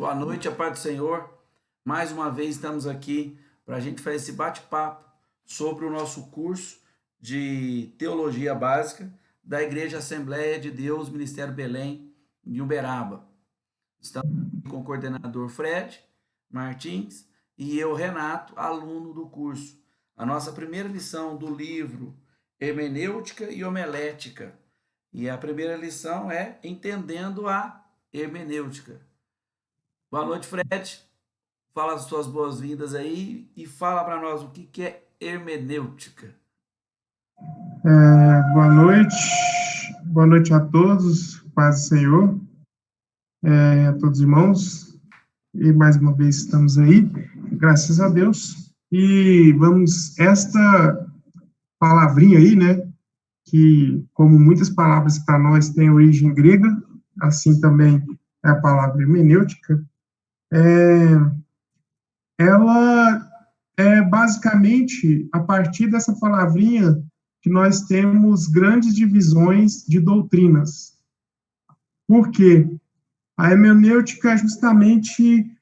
Boa noite, a paz do Senhor. Mais uma vez estamos aqui para a gente fazer esse bate-papo sobre o nosso curso de Teologia Básica da Igreja Assembleia de Deus, Ministério Belém, em Uberaba. Estamos aqui com o coordenador Fred Martins e eu, Renato, aluno do curso. A nossa primeira lição do livro Hermenêutica e Homilética. E a primeira lição é Entendendo a Hermenêutica. Boa noite, Fred. Fala as suas boas-vindas aí e fala para nós o que é hermenêutica. Boa noite a todos, paz do Senhor, a todos os irmãos, e mais uma vez estamos aí, graças a Deus, e esta palavrinha aí, né, que, como muitas palavras para nós têm origem grega, assim também é a palavra hermenêutica, ela é basicamente, a partir dessa palavrinha, que nós temos grandes divisões de doutrinas. Por quê? A hermenêutica é justamente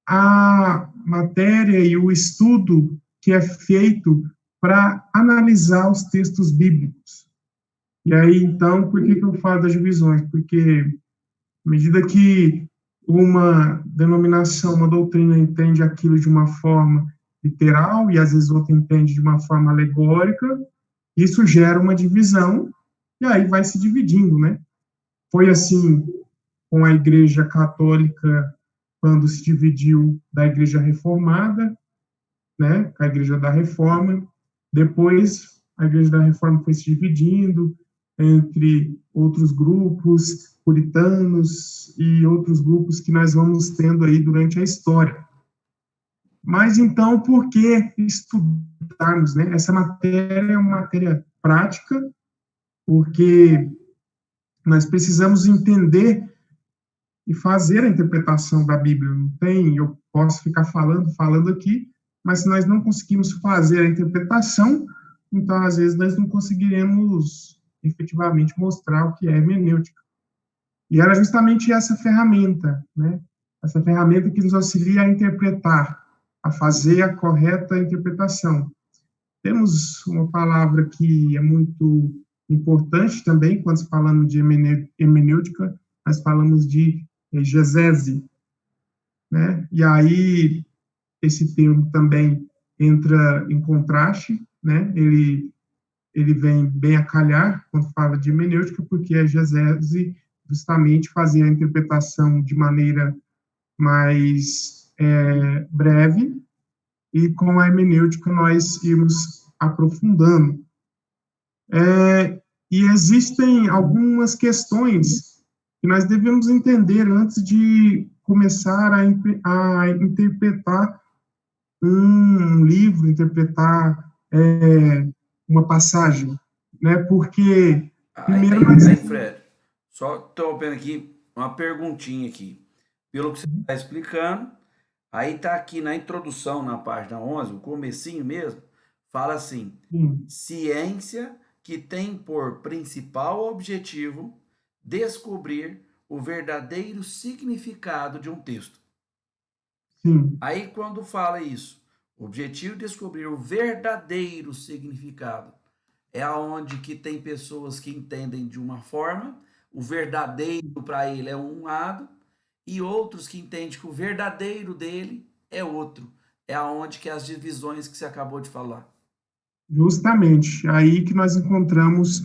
a matéria e o estudo que é feito para analisar os textos bíblicos. E aí, então, por que eu falo das divisões? Porque, à medida que uma denominação, uma doutrina entende aquilo de uma forma literal e às vezes outra entende de uma forma alegórica, isso gera uma divisão e aí vai se dividindo, né? Foi assim com a Igreja Católica quando se dividiu da Igreja Reformada, né? A Igreja da Reforma. Depois a Igreja da Reforma foi se dividindo entre outros grupos, puritanos e outros grupos que nós vamos tendo aí durante a história. Mas, então, por que estudarmos, né? Essa matéria é uma matéria prática, porque nós precisamos entender e fazer a interpretação da Bíblia. Não tem, eu posso ficar falando aqui, mas se nós não conseguimos fazer a interpretação, então, às vezes, nós não conseguiremos efetivamente mostrar o que é hermenêutica. E era justamente essa ferramenta, né? Essa ferramenta que nos auxilia a interpretar, a fazer a correta interpretação. Temos uma palavra que é muito importante também, quando falamos de hermenêutica, nós falamos de exegese, né? E aí, esse termo também entra em contraste, né? Ele vem bem a calhar quando fala de hermenêutica, porque a exegese justamente fazer a interpretação de maneira mais breve, e com a hermenêutica nós irmos aprofundando. E existem algumas questões que nós devemos entender antes de começar a interpretar um livro, interpretar uma passagem, né? Porque, primeiro... Fred, só interrompendo aqui, uma perguntinha aqui. Pelo que você está explicando, aí está aqui na introdução, na página 11, o comecinho mesmo, fala assim, ciência que tem por principal objetivo descobrir o verdadeiro significado de um texto. Sim. Aí quando fala isso, o objetivo de descobrir o verdadeiro significado, é aonde que tem pessoas que entendem de uma forma, o verdadeiro para ele é um lado, e outros que entendem que o verdadeiro dele é outro. É aonde que as divisões que você acabou de falar. Justamente, aí que nós encontramos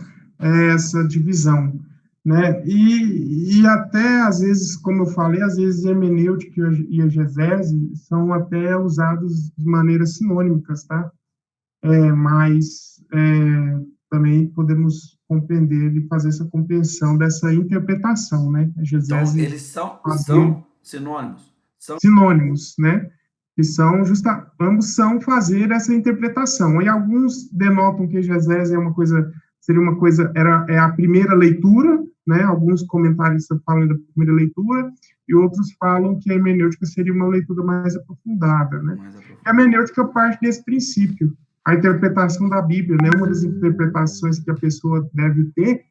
essa divisão, né? E até, às vezes, como eu falei, às vezes hermenêutica e exegese são até usados de maneiras sinônimas, tá? Mas também podemos compreender e fazer essa compreensão dessa interpretação, né? Então, eles são sinônimos? São sinônimos, né? Que são ambos são fazer essa interpretação. E alguns denotam que exegese é a primeira leitura, né? Alguns comentaristas falam da primeira leitura, e outros falam que a hermenêutica seria uma leitura mais aprofundada, né? A hermenêutica parte desse princípio. A interpretação da Bíblia, né? Uma das interpretações que a pessoa deve ter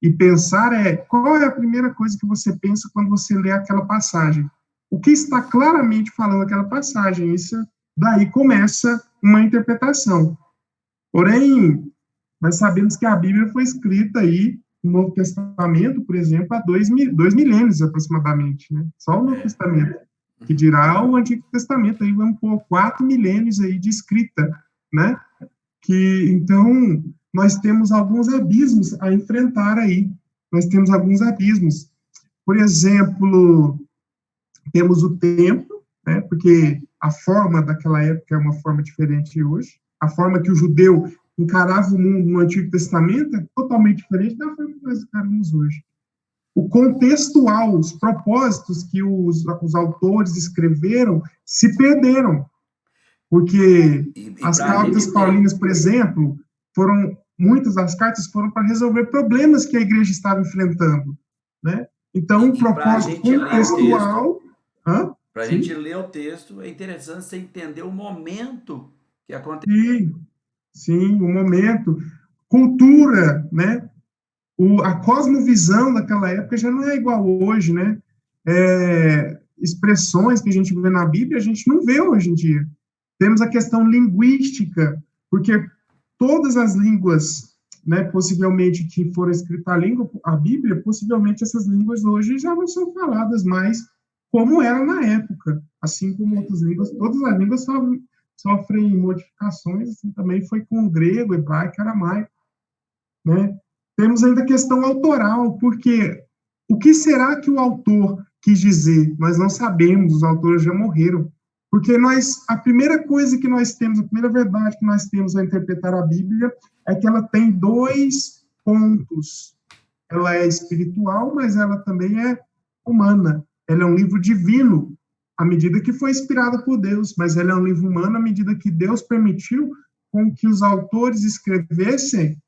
e pensar qual é a primeira coisa que você pensa quando você lê aquela passagem? o que está claramente falando aquela passagem. Isso daí começa uma interpretação. Porém, nós sabemos que a Bíblia foi escrita aí, o Novo Testamento, por exemplo, há dois milênios aproximadamente, né? Só o Novo Testamento. Que dirá o Antigo Testamento, aí vamos por 4 milênios aí de escrita, né? Que, então, nós temos alguns abismos a enfrentar aí. Nós temos alguns abismos. Por exemplo, temos o templo, né? Porque a forma daquela época é uma forma diferente de hoje. A forma que o judeu encarava o mundo no Antigo Testamento é totalmente diferente da forma que nós encaramos hoje. O contextual, os propósitos que os autores escreveram se perderam, porque as cartas paulinas, por exemplo, muitas das cartas foram para resolver problemas que a igreja estava enfrentando, né? Então, o propósito contextual... Para a gente ler o texto, é interessante você entender o momento que aconteceu. Sim, o momento. Cultura, né? A cosmovisão daquela época já não é igual hoje, né? Expressões que a gente vê na Bíblia, a gente não vê hoje em dia. Temos a questão linguística, porque todas as línguas, né, possivelmente que foram escritas a Bíblia, possivelmente essas línguas hoje já não são faladas mais como era na época, assim como outras línguas. Todas as línguas sofrem modificações, assim também foi com o grego, hebraico, aramaico, né? Temos ainda a questão autoral, porque o que será que o autor quis dizer? Nós não sabemos, os autores já morreram. Porque a primeira coisa que nós temos, a primeira verdade que nós temos a interpretar a Bíblia é que ela tem 2 pontos. Ela é espiritual, mas ela também é humana. Ela é um livro divino, à medida que foi inspirada por Deus, mas ela é um livro humano à medida que Deus permitiu com que os autores escrevessem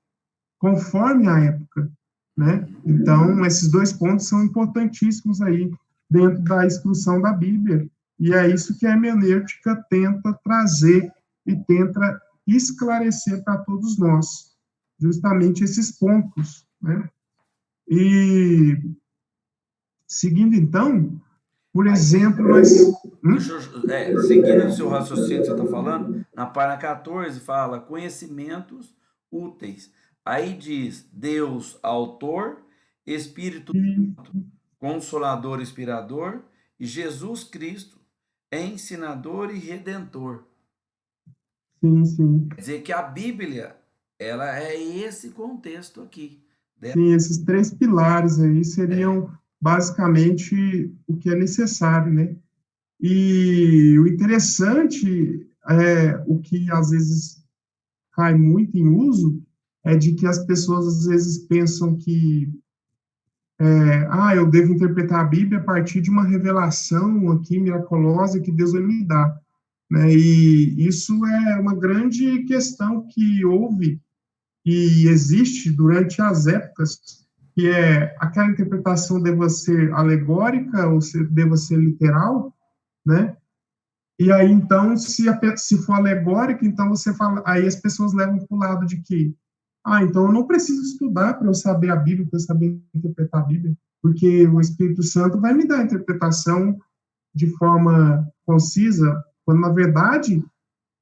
conforme a época, né? Então, esses 2 pontos são importantíssimos aí dentro da instrução da Bíblia, e é isso que a hermenêutica tenta trazer e tenta esclarecer para todos nós, justamente esses pontos, né? E, seguindo então, por exemplo, seguindo o seu raciocínio que você está falando, na página 14 fala conhecimentos úteis. Aí diz Deus, autor, Espírito Santo, consolador, inspirador, e Jesus Cristo, ensinador e redentor. Sim. Quer dizer que a Bíblia, ela é esse contexto aqui. Sim, esses 3 pilares aí seriam basicamente o que é necessário, né? E o interessante o que às vezes cai muito em uso, é de que as pessoas às vezes pensam que eu devo interpretar a Bíblia a partir de uma revelação aqui miraculosa que Deus vai me dar, né? E isso é uma grande questão que houve e existe durante as épocas, que é aquela interpretação deva ser alegórica ou deva ser literal, né? E aí, então, se for alegórico, então você fala, aí as pessoas levam para o lado de que, então eu não preciso estudar para eu saber a Bíblia, para eu saber interpretar a Bíblia, porque o Espírito Santo vai me dar a interpretação de forma concisa, quando na verdade,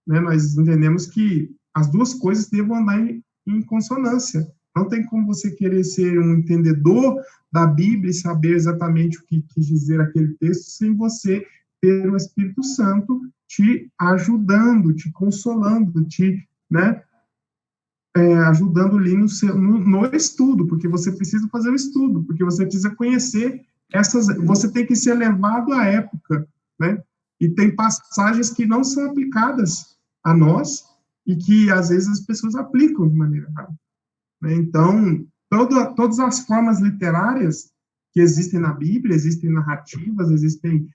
né, nós entendemos que as duas coisas devem andar em consonância. Não tem como você querer ser um entendedor da Bíblia e saber exatamente o que quis dizer aquele texto sem você ter o Espírito Santo te ajudando, te consolando, né, ajudando ali no estudo, porque você precisa fazer o estudo, porque você precisa conhecer você tem que ser levado à época, né, e tem passagens que não são aplicadas a nós e que, às vezes, as pessoas aplicam de maneira errada, né? Então, todas as formas literárias que existem na Bíblia, existem narrativas, existem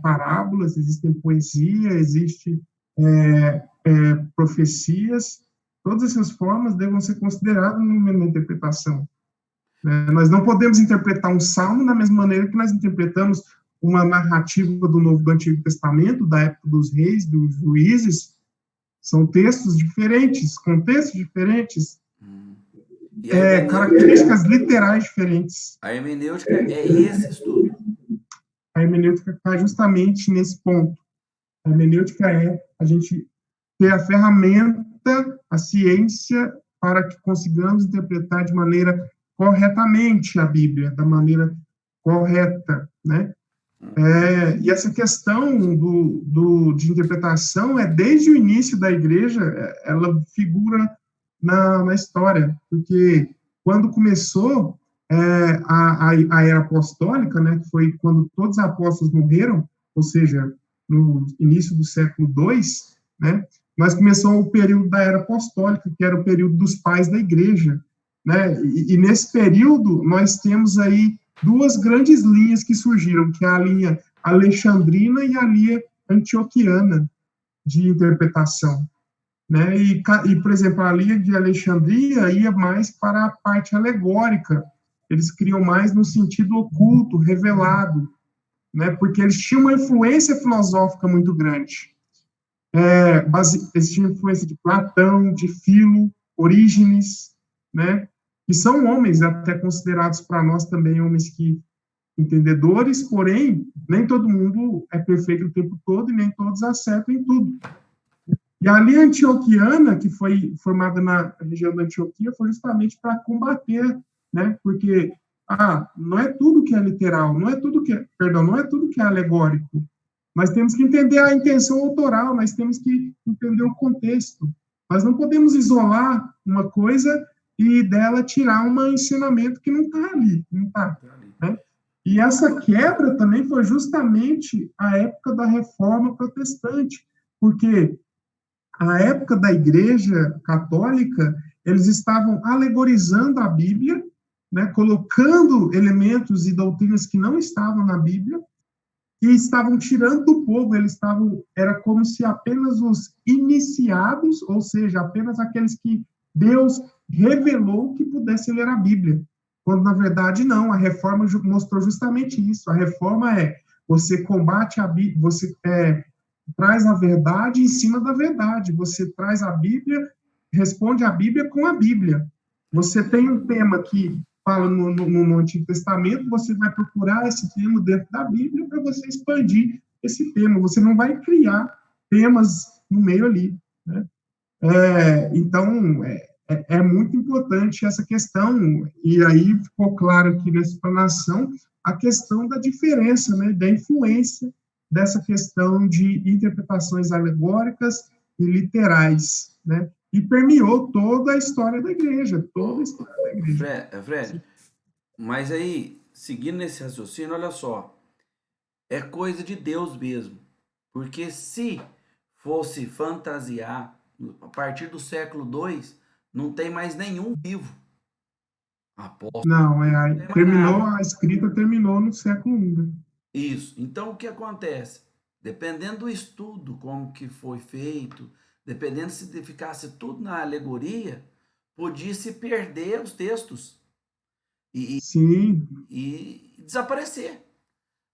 parábolas, existem poesia, existem profecias, todas essas formas devem ser consideradas numa interpretação. Nós não podemos interpretar um salmo da mesma maneira que nós interpretamos uma narrativa do Antigo Testamento, da época dos reis, dos juízes. São textos diferentes, contextos diferentes, características literais diferentes. A hermenêutica é esse estudo. A hermenêutica está justamente nesse ponto. A hermenêutica é a gente ter a ferramenta, a ciência, para que consigamos interpretar de maneira corretamente a Bíblia, da maneira correta, né? E essa questão de interpretação desde o início da igreja, ela figura na história, porque quando começou a era apostólica, né, que foi quando todos os apóstolos morreram, ou seja, no início do século II, né, nós começou o período da era apostólica, que era o período dos pais da igreja, né, e nesse período nós temos aí duas grandes linhas que surgiram, que é a linha alexandrina e a linha antioquiana de interpretação, né? Por exemplo, a linha de Alexandria ia mais para a parte alegórica, eles criam mais no sentido oculto, revelado, né? Porque eles tinham uma influência filosófica muito grande. Eles tinham influência de Platão, de Filo, Orígenes, né? Que são homens até considerados para nós também homens que entendedores, porém, nem todo mundo é perfeito o tempo todo e nem todos acertam em tudo. E a linha antioquiana, que foi formada na região da Antioquia, foi justamente para combater, né? Porque não é tudo que é literal, não é tudo que é alegórico. Nós temos que entender a intenção autoral, nós temos que entender o contexto. Nós não podemos isolar uma coisa e dela tirar um ensinamento que não está ali, não está, né? E essa quebra também foi justamente a época da Reforma Protestante, porque a época da Igreja Católica, eles estavam alegorizando a Bíblia, né, colocando elementos e doutrinas que não estavam na Bíblia, e estavam tirando do povo, era como se apenas os iniciados, ou seja, apenas aqueles que Deus revelou que pudessem ler a Bíblia. Quando, na verdade, não, a reforma mostrou justamente isso. A reforma você combate a Bíblia, você traz a verdade em cima da verdade, você traz a Bíblia, responde a Bíblia com a Bíblia. Você tem um tema que fala no Antigo Testamento, você vai procurar esse tema dentro da Bíblia para você expandir esse tema. Você não vai criar temas no meio ali, né? Então, é muito importante essa questão, e aí ficou claro aqui nessa explanação a questão da diferença, né, da influência dessa questão de interpretações alegóricas e literais, né? E permeou toda a história da igreja, toda a história da igreja. Fred, mas aí, seguindo nesse raciocínio, olha só, é coisa de Deus mesmo. Porque se fosse fantasiar, a partir do século II, não tem mais nenhum vivo. Apóstolo, Não, não tem mais nada. a escrita terminou no século I. Né? Isso. Então, o que acontece? Dependendo do estudo, como que foi feito, dependendo se ficasse tudo na alegoria, podia se perder os textos e, Sim, e desaparecer.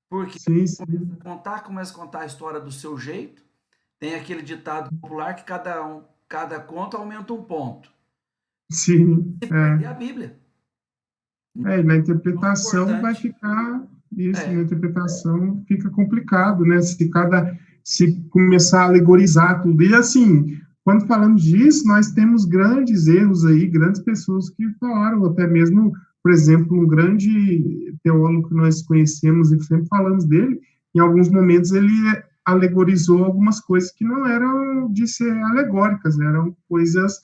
Porque sim, sim, começa a contar a história do seu jeito. Tem aquele ditado popular que cada conto aumenta um ponto. sim, Se perder a Bíblia. e na Tão interpretação vai importante. ficar isso, na É. interpretação fica complicado, né? Se começar a alegorizar tudo. E assim, quando falamos disso, nós temos grandes erros aí, grandes pessoas que falaram, até mesmo, por exemplo, um grande teólogo que nós conhecemos e sempre falamos dele, em alguns momentos ele alegorizou algumas coisas que não eram de ser alegóricas, eram coisas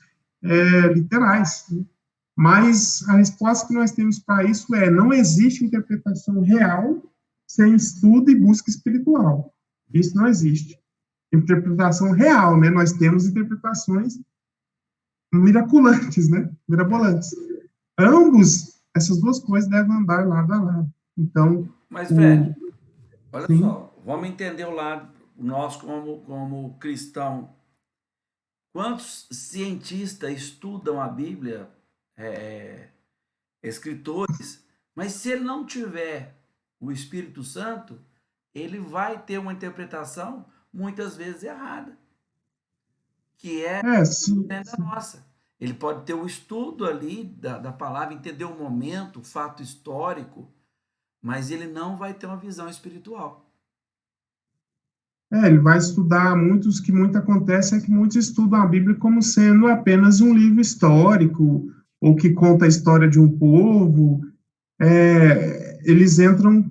literais, né? Mas a resposta que nós temos para isso não existe interpretação real sem estudo e busca espiritual. Isso não existe. Interpretação real, né? Nós temos interpretações miraculantes, né? Mirabolantes. Ambos, essas duas coisas devem andar lado a lado. Então, Mas, Fred, o, olha sim, só, vamos entender o lado, nós como cristão. Quantos cientistas estudam a Bíblia, é, escritores, mas se ele não tiver o Espírito Santo, ele vai ter uma interpretação muitas vezes errada, que é sim, diferente da sim, nossa. Ele pode ter o estudo ali da palavra, entender o momento, o fato histórico, mas ele não vai ter uma visão espiritual. Ele vai estudar muito acontece é que muitos estudam a Bíblia como sendo apenas um livro histórico, ou que conta a história de um povo. Eles entram,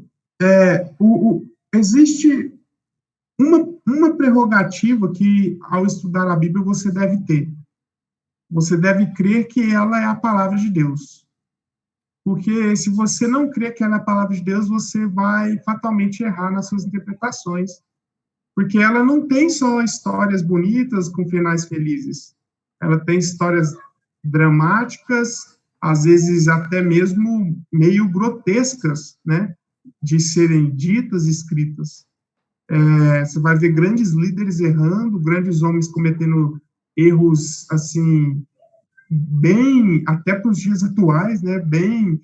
existe uma prerrogativa que, ao estudar a Bíblia, você deve ter. Você deve crer que ela é a palavra de Deus. Porque se você não crer que ela é a palavra de Deus, você vai fatalmente errar nas suas interpretações. Porque ela não tem só histórias bonitas com finais felizes. Ela tem histórias dramáticas, às vezes até mesmo meio grotescas, né, de serem ditas e escritas. Você vai ver grandes líderes errando, grandes homens cometendo erros, assim, bem, até para os dias atuais, né, bem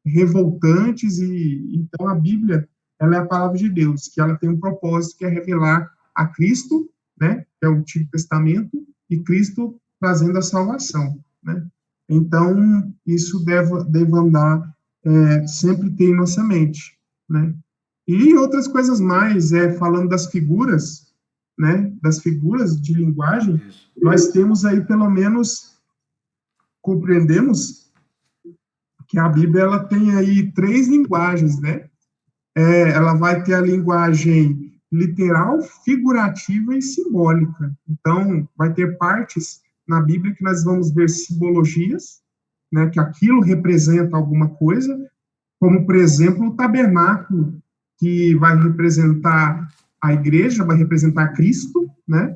revoltantes, e então a Bíblia, ela é a palavra de Deus, que ela tem um propósito, que é revelar a Cristo, né, que é o Antigo Testamento, e Cristo trazendo a salvação, né. Então, isso deve andar, sempre ter em nossa mente, né. E outras coisas mais, falando das figuras, né, das figuras de linguagem, nós temos aí, pelo menos, compreendemos que a Bíblia ela tem aí 3 linguagens, né? Ela vai ter a linguagem literal, figurativa e simbólica. Então, vai ter partes na Bíblia que nós vamos ver simbologias, né, que aquilo representa alguma coisa, como, por exemplo, o tabernáculo, que vai representar a igreja, vai representar Cristo, né?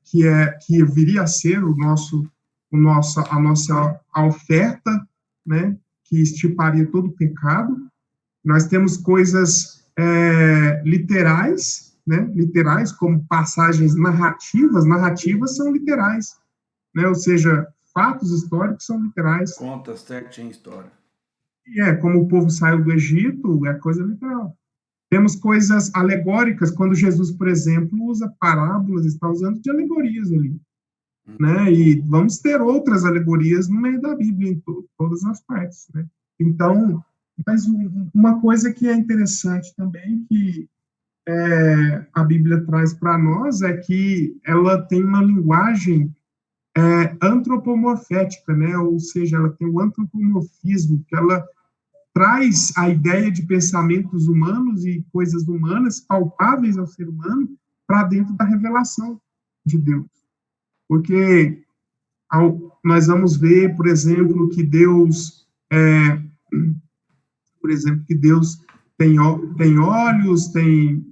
Que viria a ser a nossa oferta, né? Que extirparia todo o pecado. Nós temos coisas literais, né? Literais, como passagens narrativas. Narrativas são literais, né? Ou seja, fatos históricos são literais. Conta certinho a história. Como o povo saiu do Egito, é coisa literal. Temos coisas alegóricas, quando Jesus, por exemplo, usa parábolas, está usando de alegorias ali, né? E vamos ter outras alegorias no meio da Bíblia, em todas as partes, né? Então, mas uma coisa que é interessante também, que a Bíblia traz para nós, é que ela tem uma linguagem antropomorfética, né? Ou seja, ela tem o antropomorfismo, que ela traz a ideia de pensamentos humanos e coisas humanas, palpáveis ao ser humano, para dentro da revelação de Deus. Porque nós vamos ver, por exemplo, que Deus, tem olhos, tem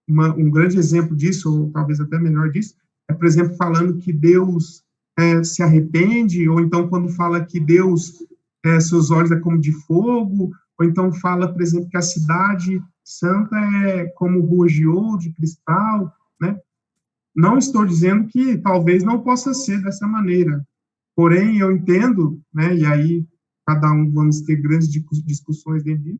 um grande exemplo disso, ou talvez até melhor disso, por exemplo, falando que Deus se arrepende, ou então quando fala que Deus, seus olhos é como de fogo, ou então fala, por exemplo, que a cidade santa é como ruas de ouro, de cristal, né? Não estou dizendo que talvez não possa ser dessa maneira, porém eu entendo, né, e aí cada um vamos ter grandes discussões dentro disso,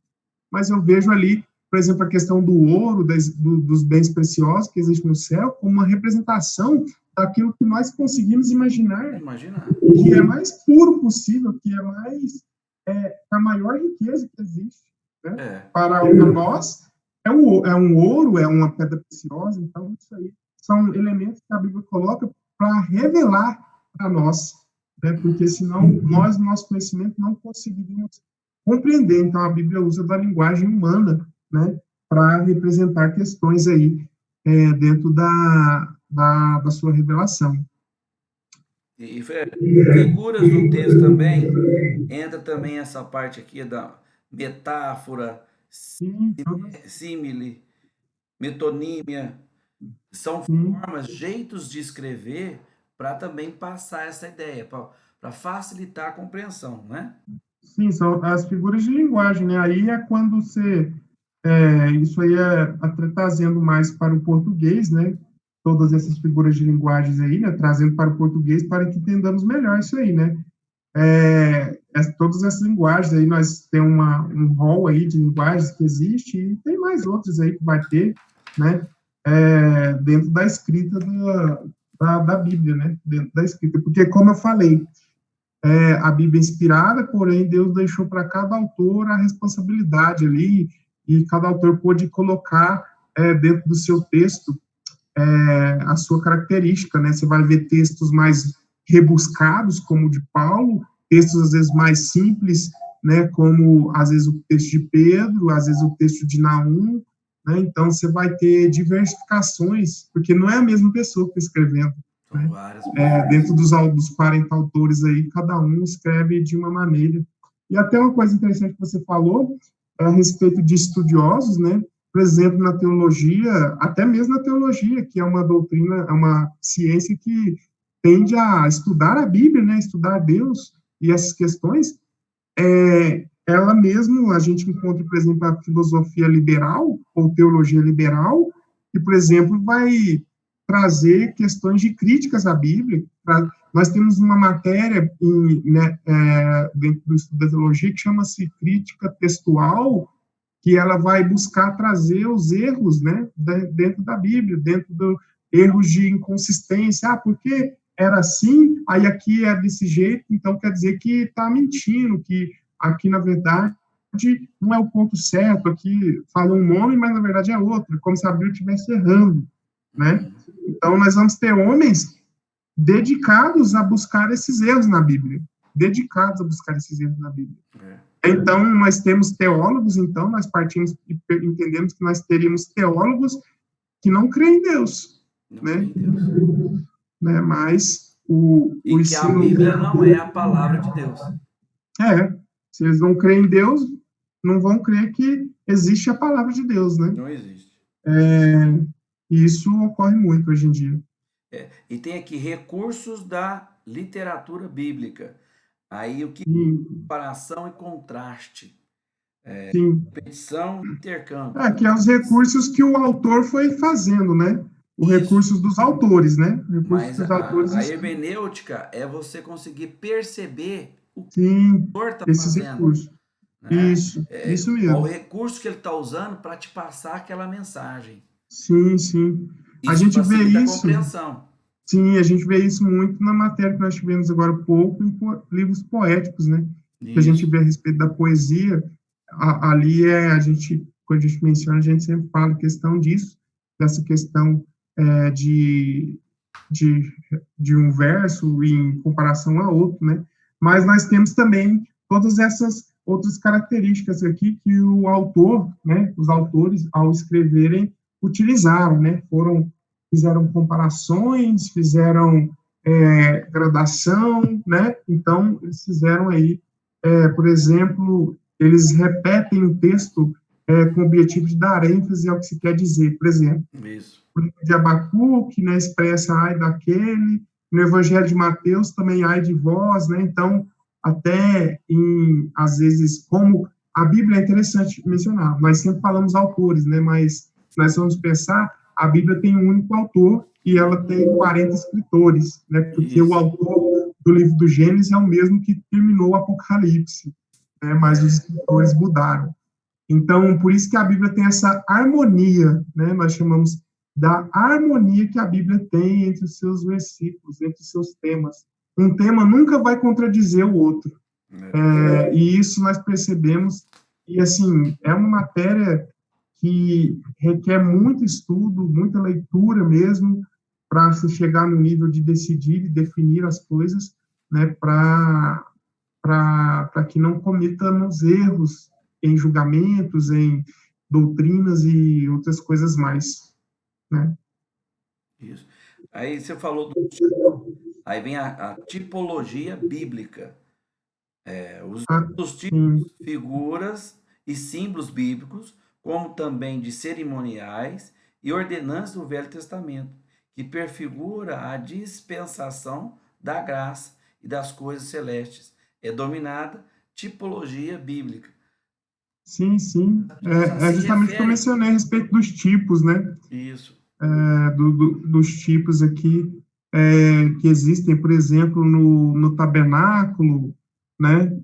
mas eu vejo ali, por exemplo, a questão do ouro, dos bens preciosos que existem no céu, como uma representação daquilo que nós conseguimos imaginar, que é mais puro possível, que é mais a maior riqueza que existe, né? Para nós é um ouro, é uma pedra preciosa. Então isso aí são elementos que a Bíblia coloca para revelar para nós, né? Porque senão nós, no nosso conhecimento, não conseguiríamos compreender. Então a Bíblia usa da linguagem humana, né, para representar questões aí dentro da sua revelação. E figuras do texto também, entra também essa parte aqui da metáfora, símile, metonímia, são formas, jeitos de escrever para também passar essa ideia, para facilitar a compreensão, né? Sim, são as figuras de linguagem, né? Aí é quando você isso aí trazendo mais para o português, né? Todas essas figuras de linguagens aí, né? Trazendo para o português para que entendamos melhor isso aí, né? Todas essas linguagens aí, nós temos um rol aí de linguagens que existe, e tem mais outros aí que vai ter, né? Dentro da escrita da Bíblia, né? Dentro da escrita, porque como eu falei, a Bíblia é inspirada, porém Deus deixou para cada autor a responsabilidade ali, e cada autor pôde colocar dentro do seu texto a sua característica, né? Você vai ver textos mais rebuscados, como o de Paulo, textos às vezes mais simples, né? Como às vezes o texto de Pedro, às vezes o texto de Naum, né? Então você vai ter diversificações, porque não é a mesma pessoa que está escrevendo, São né? várias pessoas. Dentro dos 40 autores aí, cada um escreve de uma maneira. E até uma coisa interessante que você falou a respeito de estudiosos, né? Por exemplo, na teologia, até mesmo na teologia, que é uma doutrina, é uma ciência que tende a estudar a Bíblia, né? Estudar Deus e essas questões, ela mesmo, a gente encontra, por exemplo, a filosofia liberal, ou teologia liberal, que, por exemplo, vai trazer questões de críticas à Bíblia. Nós temos uma matéria dentro do estudo da teologia que chama-se crítica textual, que ela vai buscar trazer os erros, né, dentro da Bíblia, dentro dos erros de inconsistência. Por que era assim, aí aqui é desse jeito, então quer dizer que está mentindo, que aqui, na verdade, não é o ponto certo, aqui fala um nome, mas na verdade é outro, como se a Bíblia estivesse errando, né? Então, nós vamos ter homens dedicados a buscar esses erros na Bíblia, dedicados a buscar esses erros na Bíblia. Então, nós temos teólogos, então, nós partimos e entendemos que nós teríamos teólogos que não creem em Deus, né? Mas o que ensino... a Bíblia não é a palavra de Deus. Se eles não creem em Deus, não vão crer que existe a palavra de Deus, né? Não existe. E isso ocorre muito hoje em dia. E tem aqui recursos da literatura bíblica. Aí o que comparação e contraste. Repetição e intercâmbio. Que é os recursos que o autor foi fazendo, né? Os recursos dos autores, né? Mas a hermenêutica é você conseguir perceber o que o autor está fazendo. Recursos. Né? Isso mesmo. Qual o recurso que ele está usando para te passar aquela mensagem. Sim. A gente vê isso. Compreensão. Sim, a gente vê isso muito na matéria que nós tivemos agora há pouco em livros poéticos, né? Que a gente vê a respeito da poesia. Ali quando a gente menciona, a gente sempre fala a questão disso, dessa questão de um verso em comparação a outro, né? Mas nós temos também todas essas outras características aqui que o autor, né, os autores, ao escreverem, utilizaram, né? Fizeram comparações, fizeram gradação, né? Então, eles fizeram aí, por exemplo, eles repetem o texto com o objetivo de dar ênfase ao que se quer dizer. Por exemplo, o livro de Abacuque, né, expressa ai daquele, no Evangelho de Mateus também ai de vós, né? Então, até às vezes, como a Bíblia é interessante mencionar, nós sempre falamos autores, né? Mas nós vamos pensar, a Bíblia tem um único autor e ela tem 40 escritores, né? Porque o autor do livro do Gênesis é o mesmo que terminou o Apocalipse, né? Mas os escritores mudaram. Então, por isso que a Bíblia tem essa harmonia, né? Nós chamamos da harmonia que a Bíblia tem entre os seus versículos, entre os seus temas. Um tema nunca vai contradizer o outro. E isso nós percebemos, e assim, é uma matéria que requer muito estudo, muita leitura mesmo, para se chegar no nível de decidir e definir as coisas, né, para que não cometamos erros em julgamentos, em doutrinas e outras coisas mais, né? Isso. Aí você falou aí vem a tipologia bíblica. Os tipos, figuras e símbolos bíblicos, como também de cerimoniais e ordenanças do Velho Testamento, que prefigura a dispensação da graça e das coisas celestes. É dominada tipologia bíblica. Sim. É justamente o que eu mencionei a respeito dos tipos, né? Isso. Dos tipos aqui que existem, por exemplo, no tabernáculo, né?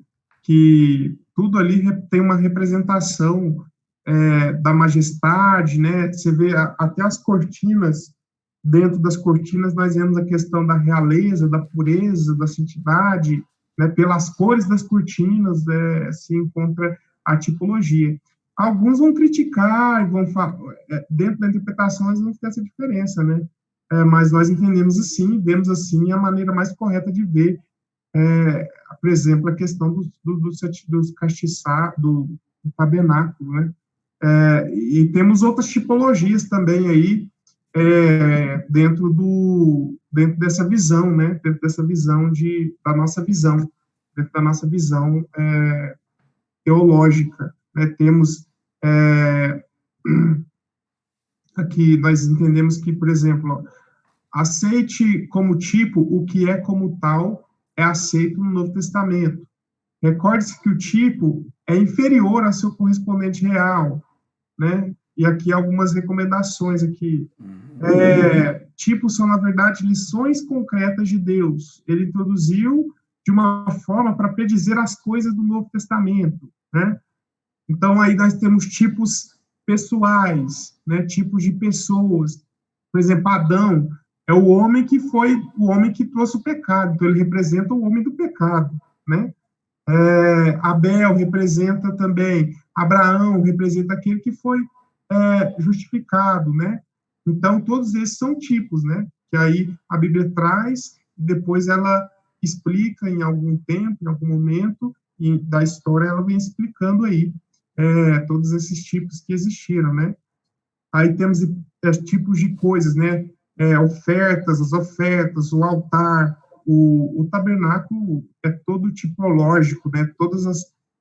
Que tudo ali tem uma representação da majestade, né? Você vê até as cortinas, dentro das cortinas nós vemos a questão da realeza, da pureza, da santidade, né, pelas cores das cortinas, se encontra a tipologia. Alguns vão criticar e vão falar, dentro da interpretação, eles vão ter essa diferença, né? Mas nós entendemos assim, vemos assim a maneira mais correta de ver, por exemplo, a questão dos castiçar, do tabernáculo, né? E temos outras tipologias também aí, dentro dessa visão, né? Dentro dessa visão dentro da nossa visão teológica, né? Temos aqui, nós entendemos que, por exemplo, aceite como tipo o que é como tal é aceito no Novo Testamento. Recorde-se que o tipo é inferior ao seu correspondente real, né? E aqui algumas recomendações aqui. Tipos são, na verdade, lições concretas de Deus. Ele introduziu de uma forma para predizer as coisas do Novo Testamento, né? Então, aí nós temos tipos pessoais, né? Tipos de pessoas. Por exemplo, Adão é o homem que trouxe o pecado, então ele representa o homem do pecado, né? Abel representa também, Abraão representa aquele que foi justificado, né? Então, todos esses são tipos, né? Que aí a Bíblia traz, e depois ela explica em algum tempo, em algum momento da história, ela vem explicando aí todos esses tipos que existiram, né? Aí temos tipos de coisas, né? As ofertas, o altar, o tabernáculo é todo tipológico, né? Todas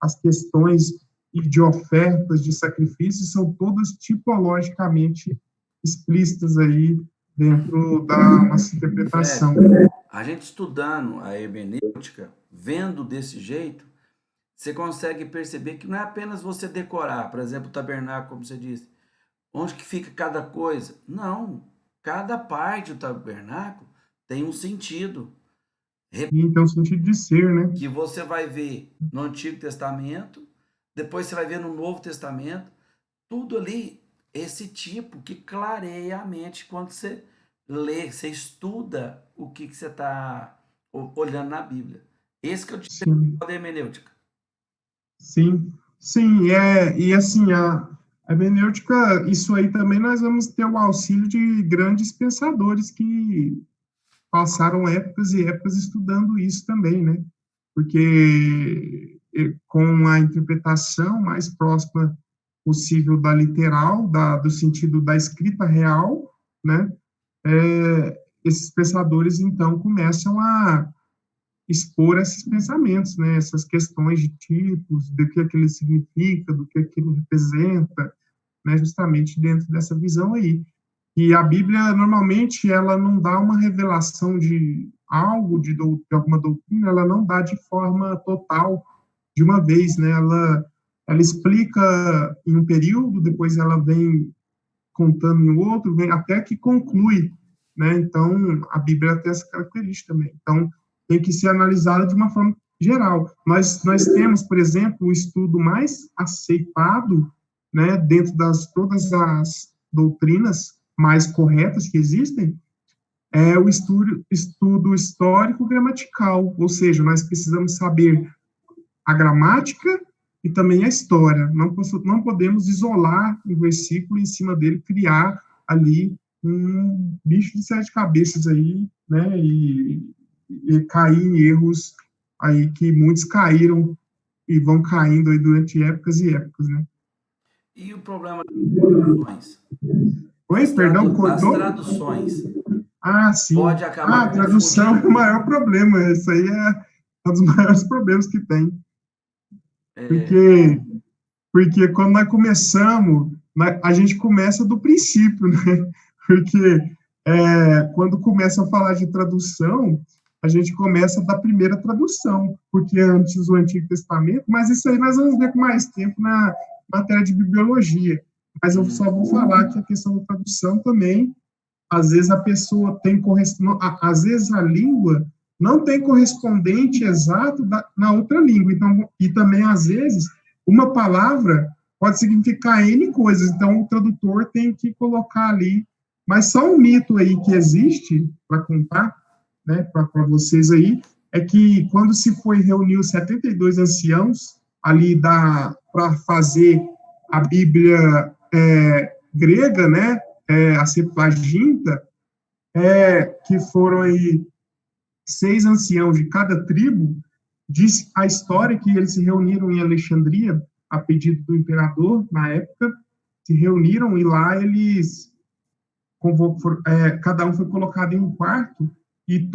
as questões de ofertas, de sacrifícios, são todas tipologicamente explícitas aí dentro da nossa interpretação. Fred, a gente estudando a hermenêutica, vendo desse jeito, você consegue perceber que não é apenas você decorar, por exemplo, o tabernáculo, como você disse, onde que fica cada coisa. Não, cada parte do tabernáculo tem um sentido. Então, o sentido de ser, né? Que você vai ver no Antigo Testamento, depois você vai ver no Novo Testamento, tudo ali, esse tipo que clareia a mente quando você lê, você estuda o que você está olhando na Bíblia. Esse que eu te da hermenêutica. Sim, sim, e assim, a hermenêutica, isso aí também nós vamos ter o auxílio de grandes pensadores que passaram épocas e épocas estudando isso também, né? Porque com a interpretação mais próxima possível da literal, do sentido da escrita real, né? Esses pensadores, então, começam a expor esses pensamentos, né? Essas questões de tipos, do que aquilo significa, do que aquilo representa, né? Justamente dentro dessa visão aí. E a Bíblia, normalmente, ela não dá uma revelação de algo, de alguma doutrina, ela não dá de forma total, de uma vez, né? Ela explica em um período, depois ela vem contando em outro, vem até que conclui, né? Então, a Bíblia tem essa característica também. Então, tem que ser analisada de uma forma geral. Nós temos, por exemplo, o estudo mais aceitado, né, dentro todas as doutrinas mais corretas que existem, é o estudo histórico-gramatical, ou seja, nós precisamos saber a gramática e também a história. Não podemos isolar um versículo e, em cima dele, criar ali um bicho de sete cabeças aí, né, e cair em erros aí que muitos caíram e vão caindo aí durante épocas e épocas, né? E o problema das traduções? Oi, perdão, As traduções. Sim. Pode acabar A tradução é o maior problema. Isso aí é um dos maiores problemas que tem. Porque quando nós começamos, a gente começa do princípio, né? Porque quando começa a falar de tradução, a gente começa da primeira tradução, porque antes o Antigo Testamento, mas isso aí nós vamos ver com mais tempo na matéria de bibliologia. Mas eu só vou falar que a questão da tradução também, às vezes a pessoa tem às vezes a língua não tem correspondente exato na outra língua. Então, e também, às vezes, uma palavra pode significar N coisas, então o tradutor tem que colocar ali. Mas só um mito aí que existe, para contar, né, para vocês aí, é que quando se foi reunir os 72 anciãos ali para fazer a Bíblia grega, né, a Septuaginta, que foram aí 6 anciãos de cada tribo, diz a história que eles se reuniram em Alexandria, a pedido do imperador, na época, se reuniram e lá eles, cada um foi colocado em um quarto e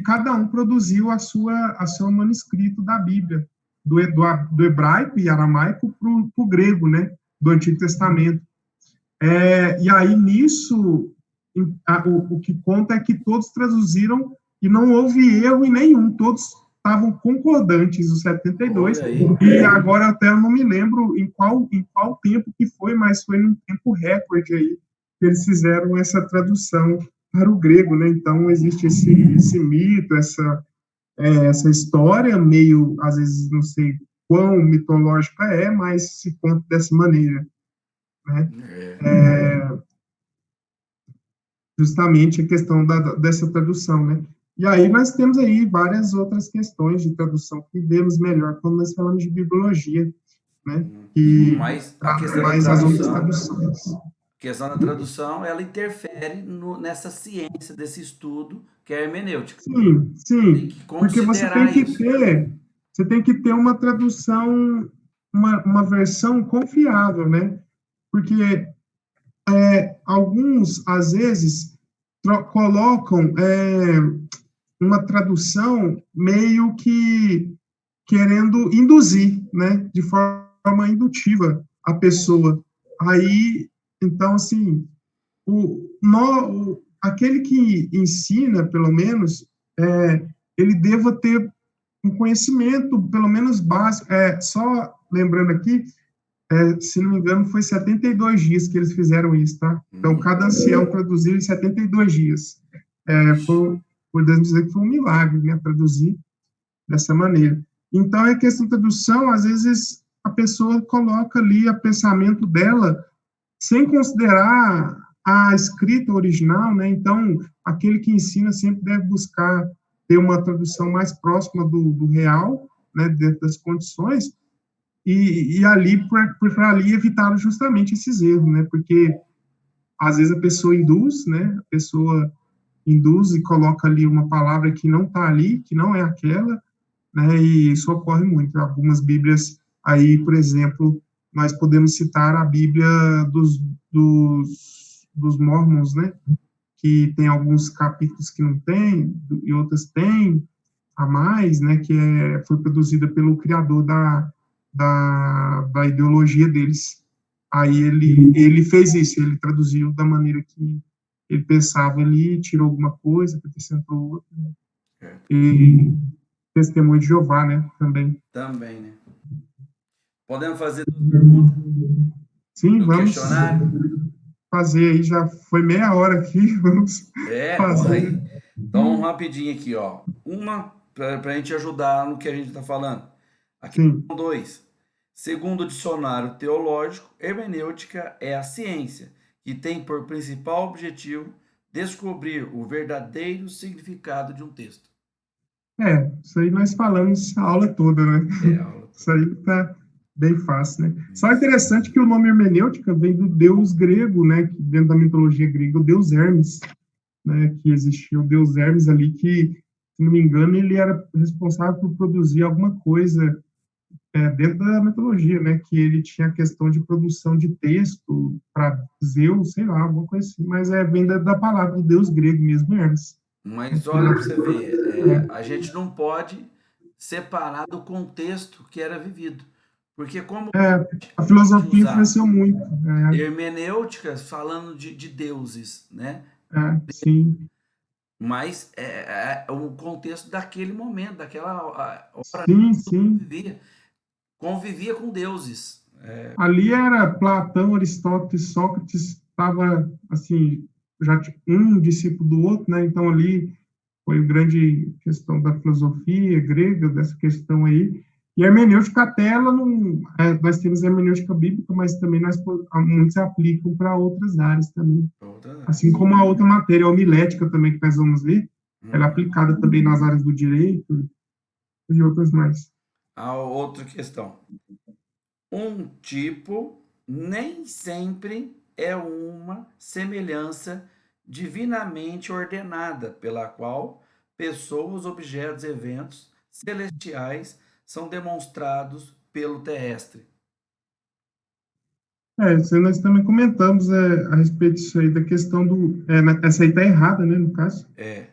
cada um produziu a seu manuscrito da Bíblia, do hebraico e aramaico para o grego, né, do Antigo Testamento. E aí, nisso, o que conta é que todos traduziram e não houve erro em nenhum, todos estavam concordantes, os 72, e agora até eu não me lembro em qual tempo que foi, mas foi num tempo recorde aí, que eles fizeram essa tradução para o grego, né? Então, existe esse mito, essa história, meio, às vezes, não sei quão mitológica mas se conta dessa maneira, né? Justamente a questão dessa tradução, né? E aí nós temos aí várias outras questões de tradução que vemos melhor quando nós falamos de bibliologia, né? Mas a questão da tradução, ela interfere nessa ciência desse estudo que é a hermenêutica. Sim, sim. Tem que porque você tem que ter uma tradução, uma versão confiável, né? Porque alguns, às vezes, colocam uma tradução meio que querendo induzir, né, de forma indutiva a pessoa. Aí, então, assim, aquele que ensina, pelo menos, ele deva ter um conhecimento, pelo menos básico. Só lembrando aqui, se não me engano, foi 72 dias que eles fizeram isso, tá? Então, cada ancião traduziu em 72 dias. Podemos dizer que foi um milagre, né, traduzir dessa maneira. Então, a questão da tradução, às vezes, a pessoa coloca ali o pensamento dela sem considerar a escrita original, né? Então, aquele que ensina sempre deve buscar ter uma tradução mais próxima do real, né, dentro das condições, e ali, por ali, evitaram justamente esses erros, né? Porque, às vezes, a pessoa induz, né? A pessoa induz e coloca ali uma palavra que não está ali, que não é aquela, né? E isso ocorre muito. Algumas Bíblias aí, por exemplo, nós podemos citar a Bíblia dos Mormons, né? Que tem alguns capítulos que não tem, e outras tem a mais, né? Que foi produzida pelo criador da ideologia deles. Aí ele fez isso, ele traduziu da maneira que ele pensava ali, tirou alguma coisa, acrescentou outra, né? E Testemunho de Jeová, né, também. Também, né? Podemos fazer 2 perguntas? Sim, vamos fazer aí, já foi meia hora aqui, vamos fazer. Então, rapidinho aqui, ó. Uma, para a gente ajudar no que a gente está falando. Aqui são 2. Segundo o dicionário teológico, hermenêutica é a ciência que tem por principal objetivo descobrir o verdadeiro significado de um texto. Isso aí nós falamos a aula toda, né? Isso aí tá bem fácil, né? Só interessante que o nome hermenêutica vem do deus grego, né? Que dentro da mitologia grega, o deus Hermes, né? Que existia o deus Hermes ali, que, se não me engano, ele era responsável por produzir alguma coisa dentro da mitologia, né? Que ele tinha a questão de produção de texto para Zeus, sei lá, alguma coisa assim. Mas vem da palavra do deus grego mesmo, Hermes. Mas olha para você ver, a gente não pode separar do contexto que era vivido. Porque como a filosofia influenciou muito. Hermenêuticas falando de deuses, né? Sim. Mas o contexto daquele momento, daquela hora, sim. Convivia com deuses. Ali era Platão, Aristóteles, Sócrates, estava assim, já um discípulo do outro, né? Então ali foi a grande questão da filosofia grega, dessa questão aí. E a hermenêutica até ela não, nós temos a hermenêutica bíblica, mas também muitos aplicam para outras áreas também. Assim como a outra matéria, a homilética também, que nós vamos ver, ela é aplicada também nas áreas do direito e outras mais. A outra questão. Um tipo nem sempre é uma semelhança divinamente ordenada, pela qual pessoas, objetos, eventos celestiais são demonstrados pelo terrestre. Isso aí nós também comentamos a respeito disso aí, da questão essa aí está errada, né, no caso, É,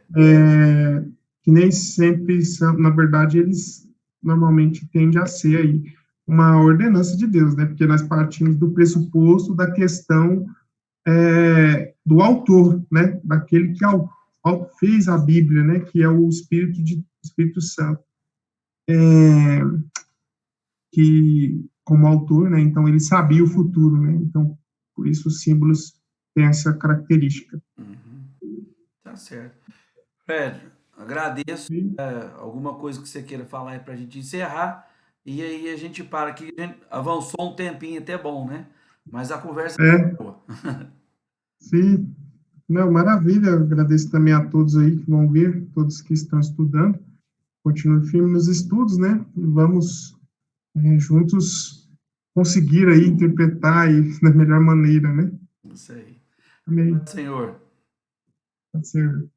que nem sempre são, na verdade, eles normalmente tendem a ser aí uma ordenança de Deus, né, porque nós partimos do pressuposto da questão do autor, né, daquele que fez a Bíblia, né, que é o Espírito Santo, que como autor, né, então ele sabia o futuro, né, então por isso os símbolos têm essa característica. tá certo. Fred, agradeço. Sim. Alguma coisa que você queira falar aí para a gente encerrar. E aí a gente para aqui. A gente avançou um tempinho até bom, né? Mas a conversa É, é boa. sim, não, maravilha, eu agradeço também a todos aí que vão ver, todos que estão estudando, continue firme nos estudos, né, e vamos juntos conseguir aí interpretar aí da melhor maneira, né, Isso aí. amém, Senhor. pode ser.